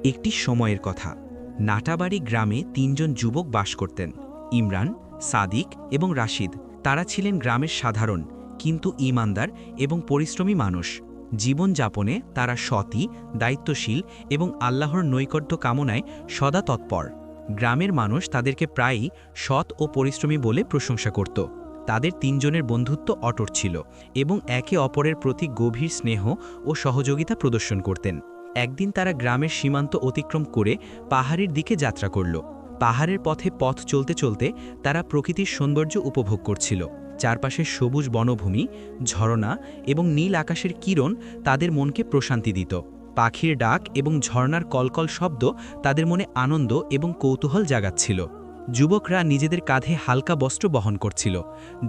একটি সময়ের কথা। নাটাবাড়ি গ্রামে তিনজন যুবক বাস করতেন: ইমরান, সাদিক এবং রাশিদ। তারা ছিলেন গ্রামের সাধারণ কিন্তু ঈমানদার এবং পরিশ্রমী মানুষ। জীবনযাপনে তারা সতী, দায়িত্বশীল এবং আল্লাহর নৈকট্য কামনায় সদা তৎপর। গ্রামের মানুষ তাদেরকে প্রায়ই সৎ ও পরিশ্রমী বলে প্রশংসা করত। তাদের তিনজনের বন্ধুত্ব অটুট ছিল এবং একে অপরের প্রতি গভীর স্নেহ ও সহযোগিতা প্রদর্শন করতেন। একদিন তারা গ্রামের সীমান্ত অতিক্রম করে পাহাড়ের দিকে যাত্রা করল। পাহাড়ের পথ চলতে চলতে তারা প্রকৃতির সৌন্দর্য উপভোগ করছিল। চারপাশের সবুজ বনভূমি, ঝর্ণা এবং নীল আকাশের কিরণ তাদের মনকে প্রশান্তি দিত। পাখির ডাক এবং ঝর্ণার কলকল শব্দ তাদের মনে আনন্দ এবং কৌতূহল জাগাচ্ছিল। যুবকরা নিজেদের কাঁধে হালকা বস্ত্র বহন করছিল,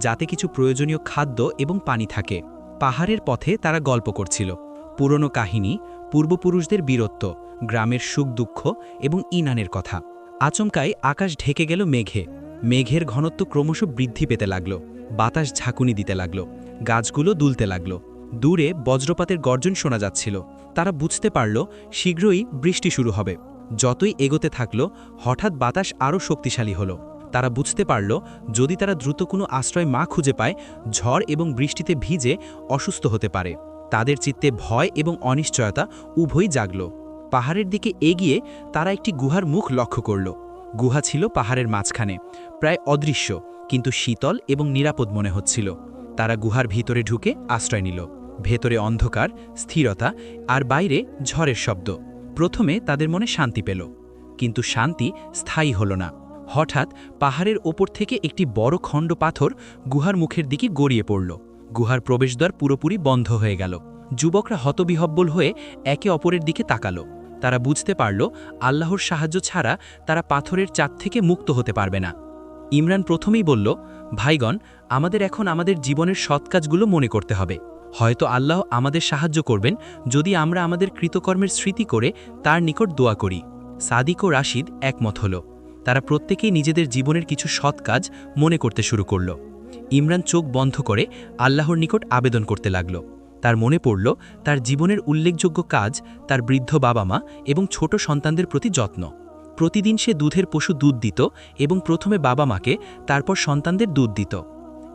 যাতে কিছু প্রয়োজনীয় খাদ্য এবং পানি থাকে। পাহাড়ের পথে তারা গল্প করছিল, পুরনো কাহিনী, পূর্বপুরুষদের বীরত্ব, গ্রামের সুখ দুঃখ এবং ঈমানের কথা। আচমকাই আকাশ ঢেকে গেল মেঘে। মেঘের ঘনত্ব ক্রমশ বৃদ্ধি পেতে লাগল। বাতাস ঝাঁকুনি দিতে লাগল, গাছগুলো দুলতে লাগল। দূরে বজ্রপাতের গর্জন শোনা যাচ্ছিল। তারা বুঝতে পারল শীঘ্রই বৃষ্টি শুরু হবে। যতই এগোতে থাকল, হঠাৎ বাতাস আরও শক্তিশালী হলো। তারা বুঝতে পারল যদি তারা দ্রুত কোনো আশ্রয় খুঁজে পায়, ঝড় এবং বৃষ্টিতে ভিজে অসুস্থ হতে পারে। তাদের চিত্তে ভয় এবং অনিশ্চয়তা উভয়ই জাগল। পাহাড়ের দিকে এগিয়ে তারা একটি গুহার মুখ লক্ষ্য করল। গুহা ছিল পাহাড়ের মাঝখানে, প্রায় অদৃশ্য কিন্তু শীতল এবং নিরাপদ মনে হচ্ছিল। তারা গুহার ভিতরে ঢুকে আশ্রয় নিল। ভেতরে অন্ধকার, স্থিরতা আর বাইরে ঝড়ের শব্দ। প্রথমে তাদের মনে শান্তি পেল, কিন্তু শান্তি স্থায়ী হল না। হঠাৎ পাহাড়ের ওপর থেকে একটি বড় খণ্ড পাথর গুহার মুখের দিকে গড়িয়ে পড়ল। গুহার প্রবেশদ্বার পুরোপুরি বন্ধ হয়ে গেল। যুবকরা হতবিহ্বল হয়ে একে অপরের দিকে তাকালো। তারা বুঝতে পারল আল্লাহর সাহায্য ছাড়া তারা পাথরের চাপ থেকে মুক্ত হতে পারবে না। ইমরান প্রথমেই বলল, ভাইগণ, আমাদের এখন আমাদের জীবনের সৎ কাজগুলো মনে করতে হবে। হয়তো আল্লাহ আমাদের সাহায্য করবেন যদি আমরা আমাদের কৃতকর্মের স্মৃতি করে তার নিকট দোয়া করি। সাদিক ও রাশিদ একমত হল। তারা প্রত্যেকেই নিজেদের জীবনের কিছু সৎ কাজ মনে করতে শুরু করল। ইমরান চোখ বন্ধ করে আল্লাহর নিকট আবেদন করতে লাগল। তার মনে পড়ল তার জীবনের উল্লেখযোগ্য কাজ, তার বৃদ্ধ বাবা মা এবং ছোট সন্তানদের প্রতি যত্ন। প্রতিদিন সে দুধের পশু দুধ দিত এবং প্রথমে বাবা মাকে, তারপর সন্তানদের দুধ দিত।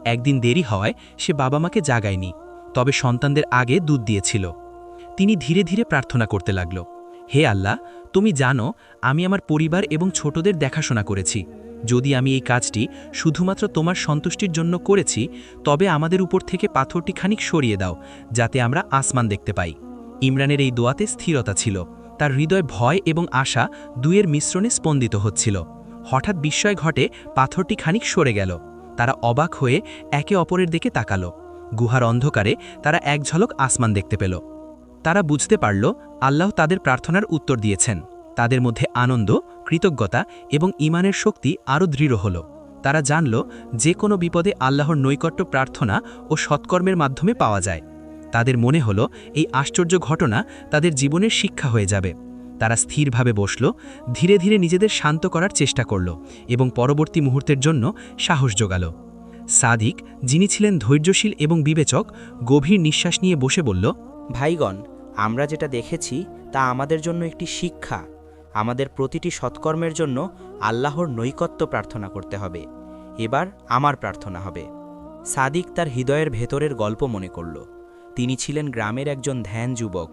একদিন দেরি হওয়ায় সে বাবা মাকে জাগায়নি, তবে সন্তানদের আগে দুধ দিয়েছিল। তিনি ধীরে ধীরে প্রার্থনা করতে লাগল, হে আল্লাহ, তুমি জানো আমি আমার পরিবার এবং ছোটদের দেখাশোনা করেছি। যদি আমি এই কাজটি শুধুমাত্র তোমার সন্তুষ্টির জন্য করেছি, তবে আমাদের উপর থেকে পাথরটি খানিক সরিয়ে দাও, যাতে আমরা আসমান দেখতে পাই। ইমরানের এই দোয়াতে স্থিরতা ছিল। তার হৃদয় ভয় এবং আশা দুয়ের মিশ্রণে স্পন্দিত হচ্ছিল। হঠাৎ বিস্ময় ঘটে, পাথরটি খানিক সরে গেল। তারা অবাক হয়ে একে অপরের দিকে তাকালো। গুহার অন্ধকারে তারা এক ঝলক আসমান দেখতে পেল। তারা বুঝতে পারল আল্লাহ তাদের প্রার্থনার উত্তর দিয়েছেন। তাদের মধ্যে আনন্দ, কৃতজ্ঞতা এবং ঈমানের শক্তি আরও দৃঢ় হল। তারা জানল যে কোনো বিপদে আল্লাহর নৈকট্য প্রার্থনা ও সৎকর্মের মাধ্যমে পাওয়া যায়। তাদের মনে হল এই আশ্চর্য ঘটনা তাদের জীবনের শিক্ষা হয়ে যাবে। তারা স্থিরভাবে বসল, ধীরে ধীরে নিজেদের শান্ত করার চেষ্টা করল এবং পরবর্তী মুহূর্তের জন্য সাহস জোগাল। সাদিক, যিনি ছিলেন ধৈর্যশীল এবং বিবেচক, গভীর নিঃশ্বাস নিয়ে বসে বলল, ভাইগণ, আমরা যেটা দেখেছি তা আমাদের জন্য একটি শিক্ষা। আমাদের প্রতিটি সৎকর্মের জন্য আল্লাহর নৈকট্য প্রার্থনা করতে হবে। এবার আমার প্রার্থনা হবে। সাদিক তার হৃদয়ের ভেতরের গল্প মনে করল। তিনি ছিলেন গ্রামের একজন ধ্যান যুবক।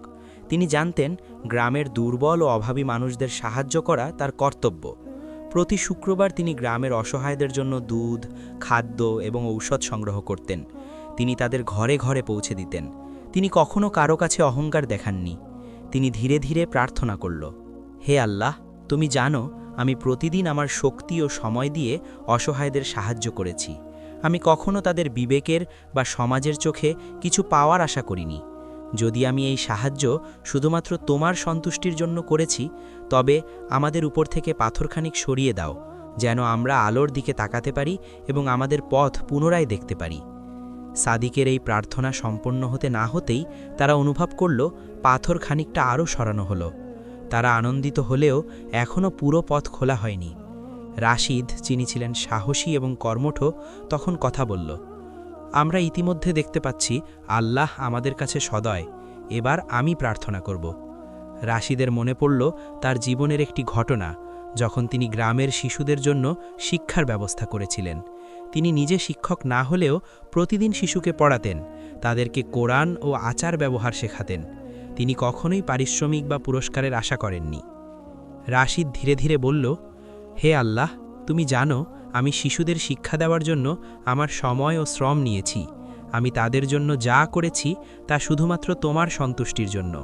তিনি জানতেন গ্রামের দুর্বল ও অভাবী মানুষদের সাহায্য করা তার কর্তব্য। প্রতি শুক্রবার তিনি গ্রামের অসহায়দের জন্য দুধ, খাদ্য এবং ঔষধ সংগ্রহ করতেন। তিনি তাদের ঘরে ঘরে পৌঁছে দিতেন। তিনি কখনো কারো কাছে অহংকার দেখাননি। তিনি ধীরে ধীরে প্রার্থনা করল, হে আল্লাহ, তুমি জানো আমি প্রতিদিন আমার শক্তি ও সময় দিয়ে অসহায়দের সাহায্য করেছি। আমি কখনো তাদের বিবেকের বা সমাজের চোখে কিছু পাওয়ার আশা করিনি। যদি আমি এই সাহায্য শুধুমাত্র তোমার সন্তুষ্টির জন্য করেছি, তবে আমাদের উপর থেকে পাথরখানিক সরিয়ে দাও, যেন আমরা আলোর দিকে তাকাতে পারি এবং আমাদের পথ পুনরায় দেখতে পারি। সাদিকের এই প্রার্থনা সম্পন্ন হতে না হতেই তারা অনুভব করল পাথর খানিকটা আরও সরানো হলো। তারা আনন্দিত হলেও এখনও পুরো পথ খোলা হয়নি। রাশিদ, যিনি ছিলেন সাহসী এবং কর্মঠ, তখন কথা বলল, আমরা ইতিমধ্যে দেখতে পাচ্ছি আল্লাহ আমাদের কাছে সদয়। এবার আমি প্রার্থনা করব। রাশিদের মনে পড়ল তার জীবনের একটি ঘটনা, যখন তিনি গ্রামের শিশুদের জন্য শিক্ষার ব্যবস্থা করেছিলেন। তিনি নিজে শিক্ষক না হলেও প্রতিদিন শিশুকে পড়াতেন, তাদেরকে কোরআন ও আচার ব্যবহার শেখাতেন। তিনি কখনোই পারিশ্রমিক বা পুরস্কারের আশা করেননি। রাশিদ ধীরে ধীরে বলল, হে আল্লাহ, তুমি জানো আমি শিশুদের শিক্ষা দেওয়ার জন্য আমার সময় ও শ্রম নিয়েছি। আমি তাদের জন্য যা করেছি তা শুধুমাত্র তোমার সন্তুষ্টির জন্য।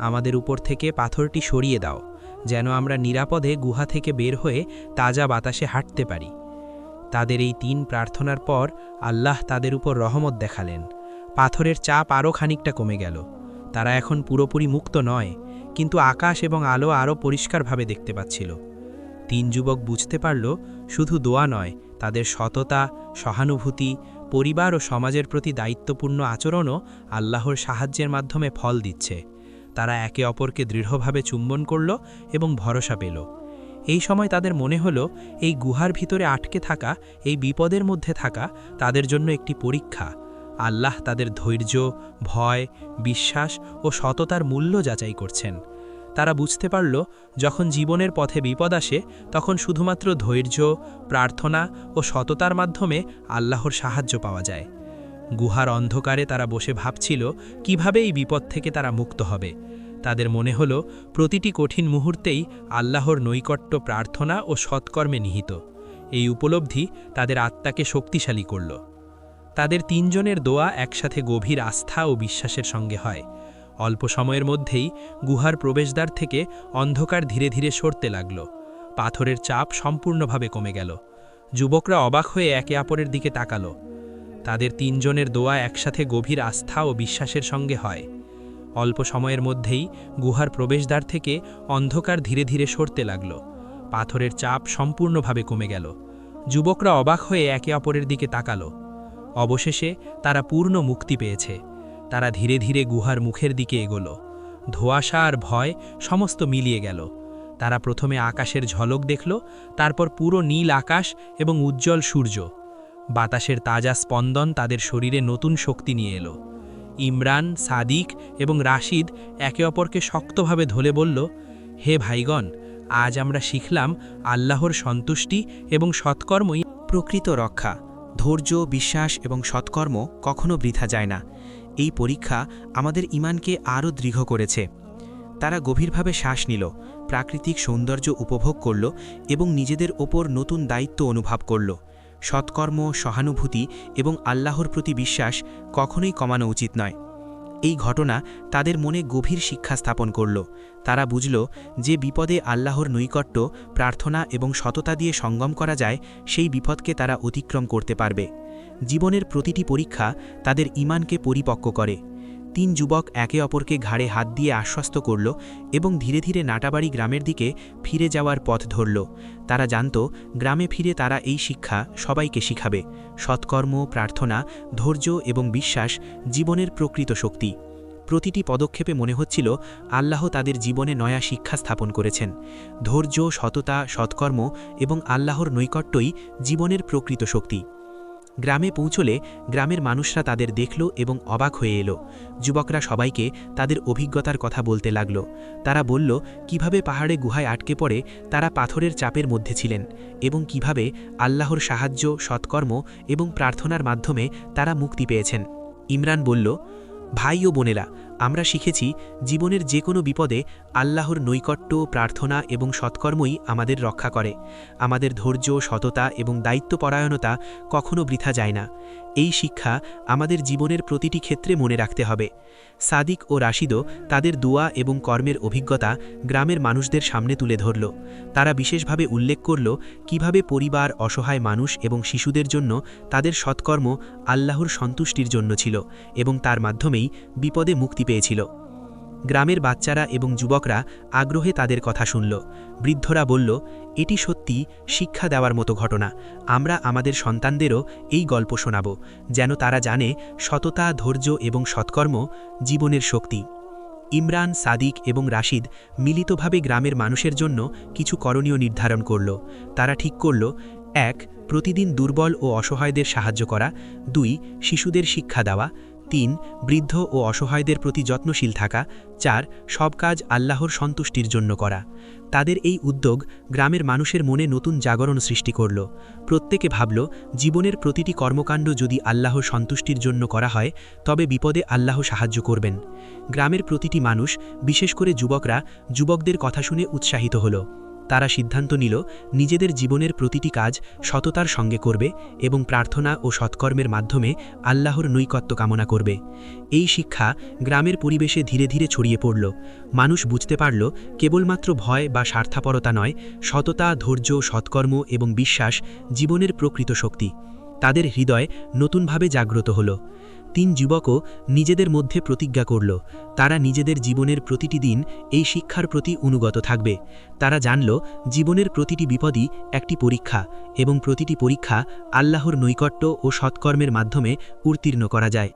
আমাদের উপর থেকে পাথরটি সরিয়ে দাও, যেন আমরা নিরাপদে গুহা থেকে বের হয়ে তাজা বাতাসে হাঁটতে পারি। তাদের এই 3 প্রার্থনার পর আল্লাহ তাদের উপর রহমত দেখালেন। পাথরের চাপ আরও খানিকটা কমে গেল। তারা এখন পুরোপুরি মুক্ত নয়, কিন্তু আকাশ এবং আলো আরও পরিষ্কারভাবে দেখতে পাচ্ছিল। 3 যুবক বুঝতে পারল, শুধু দোয়া নয়, তাদের সততা, সহানুভূতি, পরিবার ও সমাজের প্রতি দায়িত্বপূর্ণ আচরণও আল্লাহর সাহায্যের মাধ্যমে ফল দিচ্ছে। তারা একে অপরকে দৃঢ়ভাবে চুম্বন করল এবং ভরসা পেল। এই সময় তাদের মনে হলো, এই গুহার ভিতরে আটকে থাকা, এই বিপদের মধ্যে থাকা তাদের জন্য একটি পরীক্ষা। আল্লাহ তাদের ধৈর্য, ভয়, বিশ্বাস ও সততার মূল্য যাচাই করছেন। তারা বুঝতে পারল, যখন জীবনের পথে বিপদ আসে, তখন শুধুমাত্র ধৈর্য, প্রার্থনা ও সততার মাধ্যমে আল্লাহর সাহায্য পাওয়া যায়। গুহার অন্ধকারে তারা বসে ভাবছিল কিভাবে এই বিপদ থেকে তারা মুক্ত হবে। তাদের মনে হল, প্রতিটি কঠিন মুহূর্তেই আল্লাহর নৈকট্য প্রার্থনা ও সৎকর্মে নিহিত। এই উপলব্ধি তাদের আত্মাকে শক্তিশালী করল। তাদের 3 জনের দোয়া একসাথে গভীর আস্থা ও বিশ্বাসের সঙ্গে হয়। অল্প সময়ের মধ্যেই গুহার প্রবেশদ্বার থেকে অন্ধকার ধীরে ধীরে সরতে লাগল। পাথরের চাপ সম্পূর্ণভাবে কমে গেল। যুবকরা অবাক হয়ে একে অপরের দিকে তাকাল। তাদের 3 জনের দোয়া একসাথে গভীর আস্থা ও বিশ্বাসের সঙ্গে হয়। অল্প সময়ের মধ্যেই গুহার প্রবেশদ্বার থেকে অন্ধকার ধীরে ধীরে সরতে লাগল। পাথরের চাপ সম্পূর্ণভাবে কমে গেল। যুবকরা অবাক হয়ে একে অপরের দিকে তাকাল। অবশেষে তারা পূর্ণ মুক্তি পেয়েছে। তারা ধীরে ধীরে গুহার মুখের দিকে এগোল। ধোঁয়াশা আর ভয় সমস্ত মিলিয়ে গেল। তারা প্রথমে আকাশের ঝলক দেখল, তারপর পুরো নীল আকাশ এবং উজ্জ্বল সূর্য। বাতাসের তাজা স্পন্দন তাদের শরীরে নতুন শক্তি নিয়ে এলো। ইমরান, সাদিক এবং রাশিদ একে অপরকে শক্তভাবে ধরে বলল, হে ভাইগণ, আজ আমরা শিখলাম আল্লাহর সন্তুষ্টি এবং সৎকর্মই প্রকৃত রক্ষা। ধৈর্য, বিশ্বাস এবং সৎকর্ম কখনো বৃথা যায় না। এই পরীক্ষা আমাদের ঈমানকে আরও দৃঢ় করেছে। তারা গভীরভাবে শ্বাস নিল, প্রাকৃতিক সৌন্দর্য উপভোগ করল এবং নিজেদের ওপর নতুন দায়িত্ব অনুভব করল। সৎকর্ম, সহানুভূতি এবং আল্লাহর প্রতি বিশ্বাস কখনোই কমানো উচিত নয়। এই ঘটনা তাদের মনে গভীর শিক্ষা স্থাপন করল। তারা বুঝল যে বিপদে আল্লাহর নৈকট্য, প্রার্থনা এবং সততা দিয়ে সঙ্গম করা যায়, সেই বিপদকে তারা অতিক্রম করতে পারবে। জীবনের প্রতিটি পরীক্ষা তাদের ঈমানকে পরিপক্ক করে। 3 যুবক একে অপরকে ঘাড়ে হাত দিয়ে আশ্বস্ত করল এবং ধীরে ধীরে নাটাবাড়ি গ্রামের দিকে ফিরে যাওয়ার পথ ধরল। তারা জানত, গ্রামে ফিরে তারা এই শিক্ষা সবাইকে শিখাবে। সৎকর্ম, প্রার্থনা, ধৈর্য এবং বিশ্বাস জীবনের প্রকৃত শক্তি। প্রতিটি পদক্ষেপে মনে হচ্ছিল আল্লাহ তাদের জীবনে নয়া শিক্ষা স্থাপন করেছেন। ধৈর্য, সততা, সৎকর্ম এবং আল্লাহর নৈকট্যই জীবনের প্রকৃত শক্তি। গ্রামে পৌঁছলে গ্রামের মানুষরা তাদের দেখল এবং অবাক হয়ে এলো। যুবকরা সবাইকে তাদের অভিজ্ঞতার কথা বলতে লাগল। তারা বলল কিভাবে পাহাড়ে গুহায় আটকে পড়ে তারা পাথরের চাপের মধ্যে ছিলেন এবং কিভাবে আল্লাহর সাহায্য, সৎকর্ম এবং প্রার্থনার মাধ্যমে তারা মুক্তি পেয়েছেন। ইমরান বলল, ভাই ও বোনেরা, আমরা শিখেছি জীবনের যে কোনো বিপদে আল্লাহর নৈকট্য, প্রার্থনা এবং সৎকর্মই আমাদের রক্ষা করে। আমাদের ধৈর্য, সততা এবং দায়িত্বপরায়ণতা কখনো বৃথা যায় না। এই শিক্ষা আমাদের জীবনের প্রতিটি ক্ষেত্রে মনে রাখতে হবে। সাদিক ও রাশিদও তাদের দোয়া এবং কর্মের অভিজ্ঞতা গ্রামের মানুষদের সামনে তুলে ধরল। তারা বিশেষভাবে উল্লেখ করল কিভাবে পরিবার, অসহায় মানুষ এবং শিশুদের জন্য তাদের সৎকর্ম আল্লাহর সন্তুষ্টির জন্য ছিল এবং তার মাধ্যমেই বিপদে মুক্তি পেয়েছিল। গ্রামের বাচ্চারা এবং যুবকরা আগ্রহে তাদের কথা শুনল। বৃদ্ধরা বলল, এটি সত্যি শিক্ষা দেওয়ার মতো ঘটনা। আমরা আমাদের সন্তানদেরও এই গল্প শোনাব, যেন তারা জানে সততা, ধৈর্য এবং সৎকর্ম জীবনের শক্তি। ইমরান, সাদিক এবং রাশিদ মিলিতভাবে গ্রামের মানুষের জন্য কিছু করণীয় নির্ধারণ করল। তারা ঠিক করল, 1. প্রতিদিন দুর্বল ও অসহায়দের সাহায্য করা, 2. শিশুদের শিক্ষা দেওয়া, 3 বৃদ্ধ ও অসহায়দের প্রতি যত্নশীল থাকা। 4 সব কাজ আল্লাহর সন্তুষ্টির জন্য করা। তাদের এই উদ্যোগ গ্রামের মানুষের মনে নতুন জাগরণ সৃষ্টি করল। প্রত্যেকে ভাবল, জীবনের প্রতিটি কর্মকাণ্ড যদি আল্লাহর সন্তুষ্টির জন্য করা হয় তবে বিপদে আল্লাহ সাহায্য করবেন। গ্রামের প্রতিটি মানুষ, বিশেষ করে যুবকরা, যুবকদের কথা শুনে উৎসাহিত হল। তারা সিদ্ধান্ত নিল নিজেদের জীবনের প্রতিটি কাজ সততার সঙ্গে করবে এবং প্রার্থনা ও সৎকর্মের মাধ্যমে আল্লাহর নৈকট্য কামনা করবে। এই শিক্ষা গ্রামের পরিবেশে ধীরে ধীরে ছড়িয়ে পড়ল। মানুষ বুঝতে পারল, কেবলমাত্র ভয় বা স্বার্থাপরতা নয়, সততা, ধৈর্য, সৎকর্ম এবং বিশ্বাস জীবনের প্রকৃত শক্তি। তাদের হৃদয় নতুনভাবে জাগ্রত হল। 3 যুবকও নিজেদের মধ্যে প্রতিজ্ঞা করল, তারা নিজেদের জীবনের প্রতিটি দিন এই শিক্ষার প্রতি অনুগত থাকবে। তারা জানল, জীবনের প্রতিটি বিপদই একটি পরীক্ষা এবং প্রতিটি পরীক্ষা আল্লাহর নৈকট্য ও সৎকর্মের মাধ্যমে উত্তীর্ণ করা যায়।